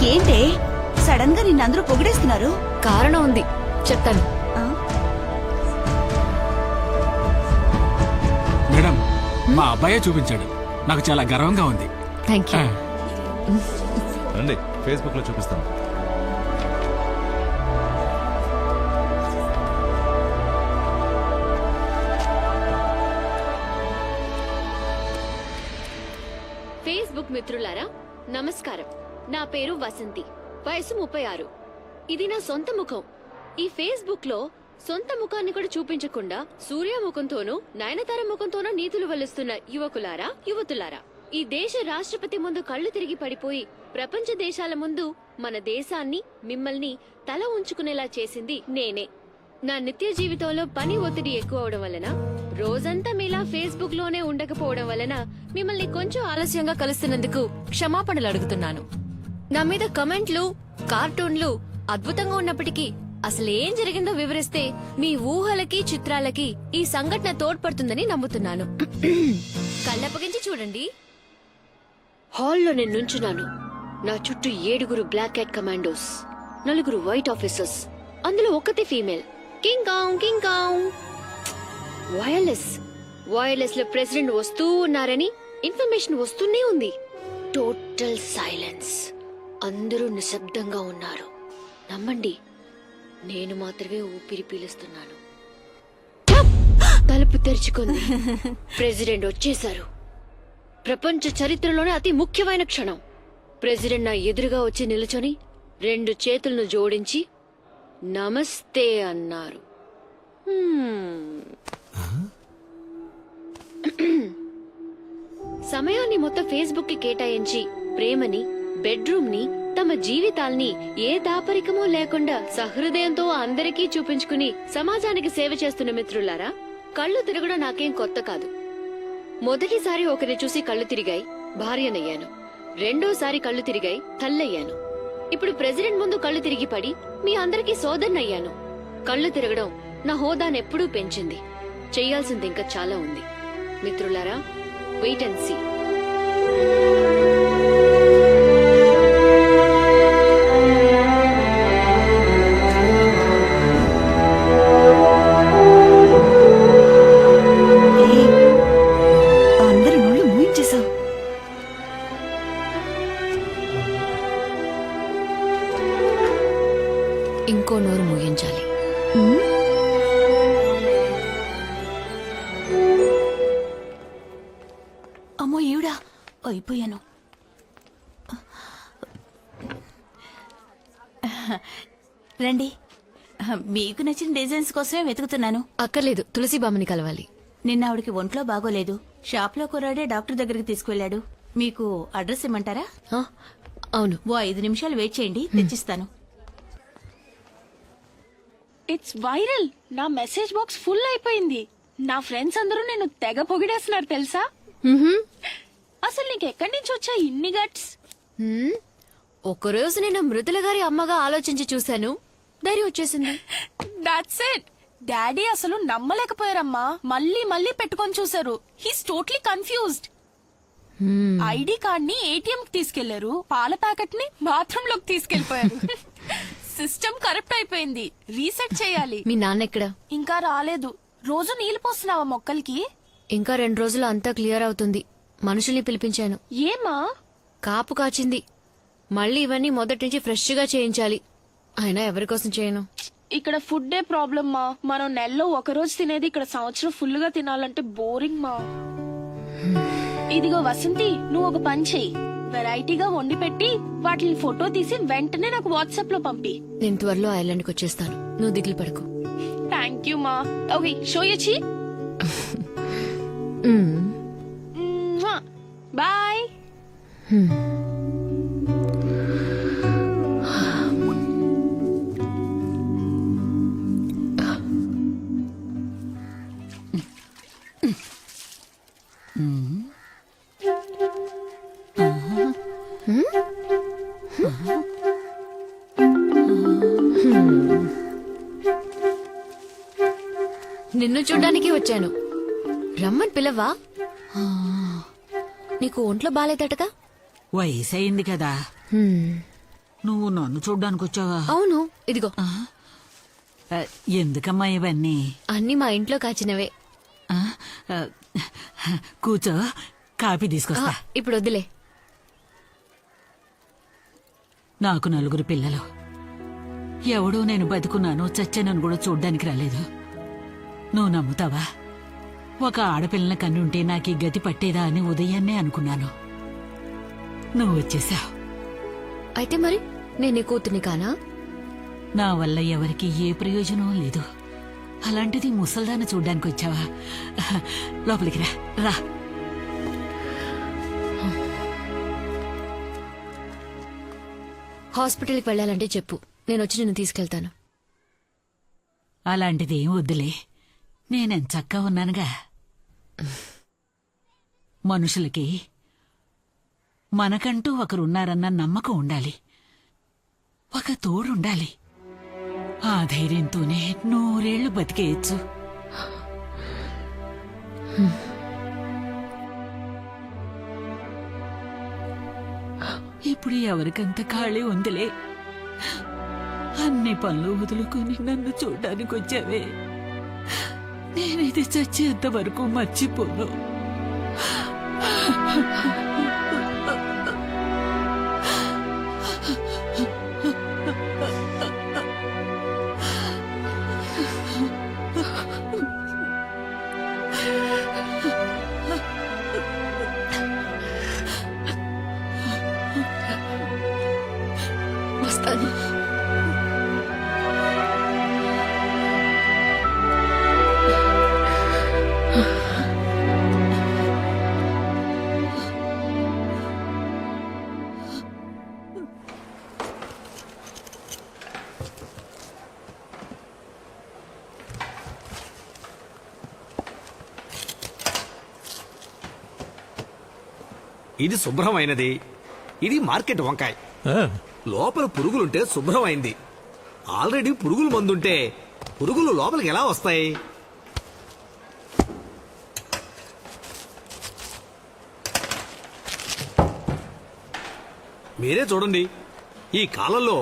ఏంటే సడన్ గా నిన్నందరూ పొగిడేస్తున్నారు? కారణం ఉంది, చెప్తాను. మేడం, మా అబ్బాయే చూపించాడు. నాకు చాలా గర్వంగా ఉంది. Thank you. రండి, ఫేస్బుక్ లో చూపిస్తాను. ఫేస్బుక్ మిత్రులారా నమస్కారం. నా పేరు వసంతి, వయసు 36. ఇది నా సొంత ముఖం. ఈ ఫేస్బుక్ లో సొంత ముఖాన్ని కూడా చూపించకుండా సూర్య ముఖంతోనూ నయనతార ముఖంతోనూ నీతులు వల్లిస్తున్న యువకులారా, యువతులారా, ఈ దేశ రాష్ట్రపతి ముందు కళ్ళు తిరిగి పడిపోయి ప్రపంచ దేశాల ముందు మన దేశాన్ని, మిమ్మల్ని తల ఉంచుకునేలా చేసింది నేనే. నా నిత్య జీవితంలో పని ఒత్తిడి ఎక్కువ అవడం వలన, రోజంతా మీలా ఫేస్బుక్ లోనే ఉండకపోవడం వలన మిమ్మల్ని కొంచెం ఆలస్యంగా కలుస్తున్నందుకు క్షమాపణలు అడుగుతున్నాను. నా మీద కమెంట్లు, కార్టూన్లు అద్భుతంగా ఉన్నప్పటికీ అసలేం జరిగిందో వివరిస్తే మీ ఊహలకి, చిత్రాలకి ఈ సంఘటన తోడ్పడుతుందని నమ్ముతున్నాను. కళ్ళప్పగించి చూడండి. హాల్లో నేను నుంచున్నాను. నా చుట్టూ 7 black cat commandos, 4 white officers, అందులో ఒక్కతే female. King Kong King Kong. Wireless లో ప్రెసిడెంట్ వస్తూ ఉన్నారని ఇన్ఫర్మేషన్ వస్తూనే ఉంది. Total silence. అందరూ నిశ్శబ్దంగా ఉన్నారు. నమ్మండి, నేను మాత్రమే ఊపిరి పీలుస్తున్నాను. తలుపు తెరుచుకుంది. ప్రెసిడెంట్ వచ్చేశారు. ప్రపంచ చరిత్రలోనే అతి ముఖ్యమైన క్షణం. ప్రెసిడెంట్ నా ఎదురుగా వచ్చి నిలుచొని 2 చేతులను జోడించి నమస్తే అన్నారు. సమయాన్ని మొత్తం ఫేస్బుక్ కి కేటాయించి ప్రేమని, బెడ్రూమ్ ని, తమ జీవితాల్ని ఏ దాపరికమూ లేకుండా సహృదయంతో అందరికీ చూపించుకుని సమాజానికి సేవ చేస్తున్న మిత్రులారా, కళ్ళు తిరగడం నాకేం కొత్త కాదు. మొదటిసారి ఒకరిని చూసి కళ్ళు తిరిగాయి, భార్యనయ్యాను. రెండోసారి కళ్ళు తిరిగాయి, తల్లయ్యాను. ఇప్పుడు ప్రెసిడెంట్ ముందు కళ్ళు తిరిగి పడి మీ అందరికీ సోదరునయ్యాను. కళ్ళు తిరగడం నా హోదానెప్పుడూ పెంచింది. చెయ్యాల్సింది ఇంకా చాలా ఉంది. మిత్రులారా, వెయిట్ అండ్ సీ. అందరి నోళ్ళు మూయించేశావు. ఇంకో నోరు ముగించాలి. అమ్మో ఈవిడా, అయిపోయాను. రండి, మీకు నచ్చిన డిజైన్స్ కోసమే వెతుకుతున్నాను. అక్కర్లేదు, తులసి బామ్మని కలవాలి. నిన్న ఆవిడకి ఒంట్లో బాగోలేదు. షాప్ లో కుర్రాడే డాక్టర్ దగ్గరికి తీసుకువెళ్ళాడు. మీకు అడ్రస్ ఇమ్మంటారా? అవును. ఓ 5 నిమిషాలు వెయిట్ చేయండి, తెచ్చిస్తాను. It's viral. నా మెసేజ్ బాక్స్ ఫుల్ అయిపోయింది. నా ఫ్రెండ్స్ అందరూ నేను తెగ పొగిడేస్తున్నారు తెలుసా. అసలు నీకు ఎక్కడి నుంచి వచ్చా ఇన్ని గట్స్? ఒకరోజు నేను మృదుల గారి అమ్మగా ఆలోచించి చూశాను, ధైర్యం వచ్చేసింది. That's it. డాడీ అసలు నమ్మలేకపోయారమ్మా. మళ్ళీ మళ్ళీ పెట్టుకొని చూసారు. He's totally confused. ID card ని ఏటీఎం కి తీసుకెళ్లారు, పాల ప్యాకెట్ ని బాత్రూమ్ లోకి తీసుకెళ్లిపోయారు. సిస్టమ్ కరప్ట్ అయిపోయింది, రీసెట్ చేయాలి. మీ నాన్న ఎక్కడ? ఇంకా రాలేదు. రోజు నీళ్లు పోస్తున్నావా మొక్కలకి? ఇంకా 2 రోజులు అంతా క్లియర్ అవుతుంది. మనుషుల్ని పిలిపించాను. ఏమా? కాపు కాచింది. మళ్ళీ ఇవన్నీ మొదటి నుంచి ఫ్రెష్ గా చేయించాలి. అయినా ఎవరి కోసం చేయను. ఇక్కడ ఫుడ్ ప్రాబ్లమ్ మా. మనం నెలలో 1 రోజు తినేది ఇక్కడ సంవత్సరం ఫుల్ గా తినాలంటే బోరింగ్ మా. ఇదిగో వసంతి, నువ్వు ఒక పని చెయ్యి. వెరైటీగా వండి పెట్టి వాటిని ఫోటో తీసి వెంటనే నాకు వాట్సాప్ లో పంపి. నేను త్వరలో ఐలాండ్ కి వచ్చేస్తాను, నువ్వు దిగులు పడకు. థ్యాంక్ యూ మా. ఓకే, షో యూ చీ. బాయ్. నిన్ను చూడ్డానికి వచ్చాను. రమ్మని పిలవా? నీకు ఒంట్లో బాలేదటగా? వయసయింది కదా. నువ్వు నన్ను చూడ్డానికి వచ్చావా? అవును ఇదిగో ఆ, ఎందుకమ్మా ఇవన్నీ? అన్ని మా ఇంట్లో కాచినవే. ఆ, ఆ, కూర్చో, కాఫీ తీసుకొస్తా. ఇప్పుడు వద్దులే. నాకు 4 పిల్లలు. ఎవడో నేను బతుకున్నాను చచ్చానని కూడా చూడ్డానికి రాలేదు. నువ్వు నమ్ముతావా? ఒక ఆడపిల్లని కన్నుంటే నాకు ఈ గతి పట్టేదా అని ఉదయాన్నే అనుకున్నాను. నువ్వు వచ్చేసావు. అయితే మరి నేను నీ కూతుర్ని కానా? నా వల్ల ఎవరికి ఏ ప్రయోజనం లేదు. అలాంటిది ముసల్దాన్ని చూడ్డానికి వచ్చావా? లోపలికి రా రా. హాస్పిటల్కి వెళ్ళాలంటే చెప్పు, నేను వచ్చి నిన్ను తీసుకెళ్తాను. అలాంటిది ఏం వద్దులే, నేనెంచక్కా ఉన్నానుగా. మనుషులకి మనకంటూ ఒకరున్నారన్న నమ్మకం ఉండాలి, ఒక తోడుండాలి. ఆ ధైర్యంతోనే 100 ఏళ్లు బతికేయచ్చు. ఇప్పుడు ఎవరికంత ఖాళీ ఉందిలే. అన్ని పనులు వదులుకొని నన్ను చూడ్డానికి వచ్చావే. నేనిది చచ్చేంత వరకు మర్చిపోను. వస్తాను. ఇది శుభ్రమైనది, ఇది మార్కెట్ వంకాయ. లోపల పురుగులుంటే శుభ్రమైంది. ఆల్రెడీ పురుగుల మందుంటే పురుగులు లోపలికి ఎలా వస్తాయి? మీరే చూడండి, ఈ కాలంలో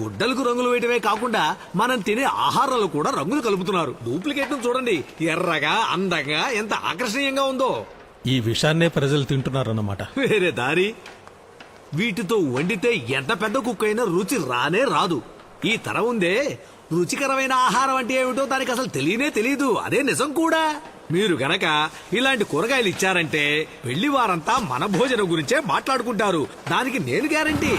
గుడ్డలకు రంగులు వేయటమే కాకుండా మనం తినే ఆహారాలు కూడా రంగులు కలుపుతున్నారు. డూప్లికేట్ చూడండి, ఎర్రగా అందంగా ఎంత ఆకర్షణీయంగా ఉందో. ఈ విషాన్నే ప్రజలు తింటున్నారన్నమాట. వేరే దారి? వీటితో వండితే ఎంత పెద్ద కుక్ అయినా రుచి రానే రాదు. ఈ తరం ఉందే, రుచికరమైన ఆహారం అంటే ఏమిటో దానికి అసలు తెలియదు. అదే నిజం కూడా. మీరు గనక ఇలాంటి కూరగాయలు ఇచ్చారంటే పెళ్లి వారంతా మన భోజనం గురించే మాట్లాడుకుంటారు. దానికి నేను గ్యారంటీ.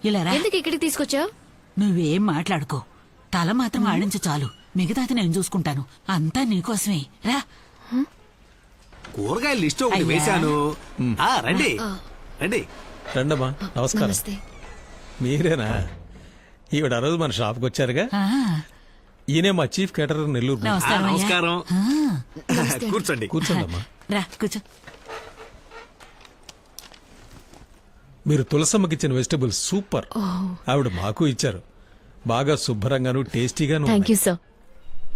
ఇలా రా. ఎందుకు ఇక్కడికి తీసుకొచ్చావు? నువ్వేం మాట్లాడుకో, తల మాత్రం ఆడించు చాలు. మిగతాది నేను చూసుకుంటాను. అంతా నీకోసమే. రా. కూరగాయల లిస్ట్ ఒకటి అయ్యా. వేశాను. రండి రండి. రండమ్మా, నమస్కారం. నమస్తే. మీరేనా? ఈవిడ ఆ రోజు మన షాప్కి వచ్చారుగా. ఆ, ఈయనే మా చీఫ్ కేటరర్ నెల్లూరు. నమస్కారం అయ్యా. నమస్కారం. ఆ, కూర్చోండి. కూర్చోండమ్మా. రా కూర్చో. మీరు తులసమ్మకి ఇచ్చిన వెజిటబుల్స్ సూపర్. ఆవిడ మాకు ఇచ్చారు. బాగా శుభ్రంగాను టేస్టీగాను థ్యాంక్ యూ ఉన్నాయి. సార్.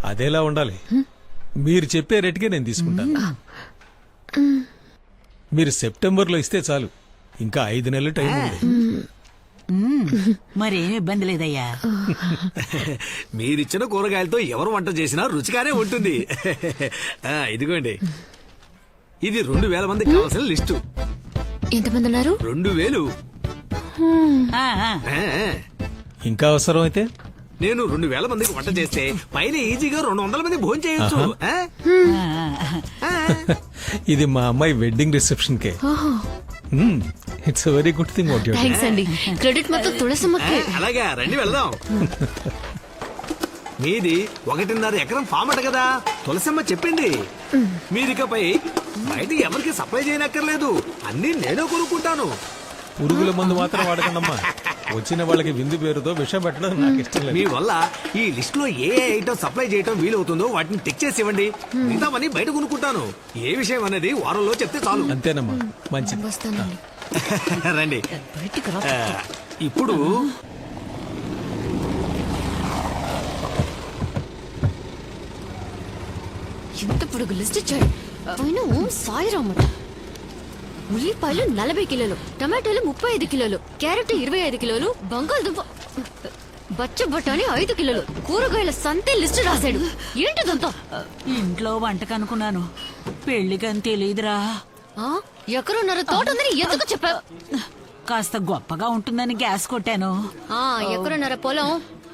అదేలా ఉండాలి. మీరు చెప్పే రేటుకే నేను తీసుకుంటాను. మీరు సెప్టెంబర్లో ఇస్తే చాలు. ఇంకా 5 నెలలు టైం ఉంది. మరేం ఇబ్బంది లేదయ్యా. మీరిచ్చిన కూరగాయలతో ఎవరు వంట చేసినా రుచిగానే ఉంటుంది. ఇదిగోండి, ఇది 2000 మందికి కావాల్సిన లిస్టు. ఎంతమంది ఉన్నారు? 2000. ఆ, ఆ. ఇంకా అవసరం అయితే నేను 2000 మందికి వంట చేస్తే పైన ఈజీగా 200 మంది భోజనం చేయొచ్చు. ఇది మా అమ్మాయి wedding reception K. It's very good thing what you thanks అండి. క్రెడిట్ మొత్తం తులసమ్మకి. అలాగా, రండి వెళ్దాం. మీది 1.5 ఎకరం ఫామ్ అట కదా, తులసమ్మ చెప్పింది. మీరికపై బయట ఎవరికి సప్లై చేయనక్కర్లేదు, అన్ని నేనే కొనుక్కుంటాను. పురుగుల మందు మాత్రం వాడకండమ్మా. వచ్చిన వాళ్ళకి విందు పేరుతో విషం పెట్టడం నాకు ఇష్టం మీ లేదు. వల్ల ఈ లిస్ట్ లో ఏ ఐటమ్ సప్లై చేయటం వీలవుతుందో వాటిని టిక్ చేసి ఇవ్వండి. మిగతావన్నీ బయట కొనుక్కుంటాను. ఏ విషయం అనేది వారంలో చెప్తే చాలు. అంతేనమ్మా, మంచిది. వస్తానండి. రండి. బయటికి రా. ఇప్పుడు పొడుగు లిస్ట్ ఇచ్చాడు. పైన ఓం సాయిరామ్ అట. ఉల్లిపాయలు 40 కిలోలు, టమాటాలు 35 కిలోలు, క్యారెట్ 25 కిలోలు, బంగాళదుంప బచ్చ బఠానీ 5 కిలోలు, కూరగాయల సంతే లిస్ట్ రాశాడు. ఏంటిదంతా? ఇంట్లో వంటకు అనుకున్నాను, పెళ్లికని తెలియదురా. ఎక్కడున్నారో తోట ఉందని ఎందుకు చెప్పావు? కాస్త గొప్పగా ఉంటుందని గ్యాస్ కొట్టాను. ఎక్కడున్నారో పొలం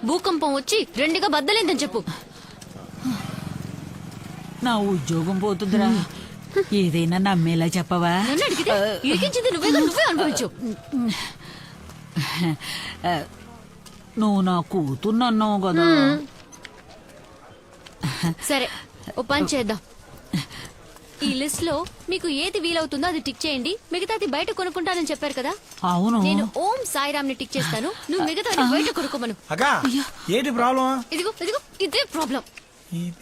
భూకంపం వచ్చి రెండుగా బద్దలేందని చెప్పు. నా ఉద్యోగం పోతుందిరా. ఏదైనా నమ్మేలా చెప్పవా? నన్ను అడిగితే ఇరికించింది నువ్వే అనుభవించు. నువ్వు నా కూతుర్నన్నావు కదా. సరే, ఓ పని చేద్దాం. ఈ లిస్ట్ లో మీకు ఏది వీలవుతుందో అది టిక్ చేయండి. మిగతాది బయట కొనుక్కుంటానని చెప్పారు కదా. అవును. నేను ఓం సాయిరామ్ ని టిక్ చేస్తాను. నువ్వు మిగతాది బయట కొనుక్కోమను. అక్క ఏంటి ప్రాబ్లం? ఇదిగో ఇదే ప్రాబ్లం.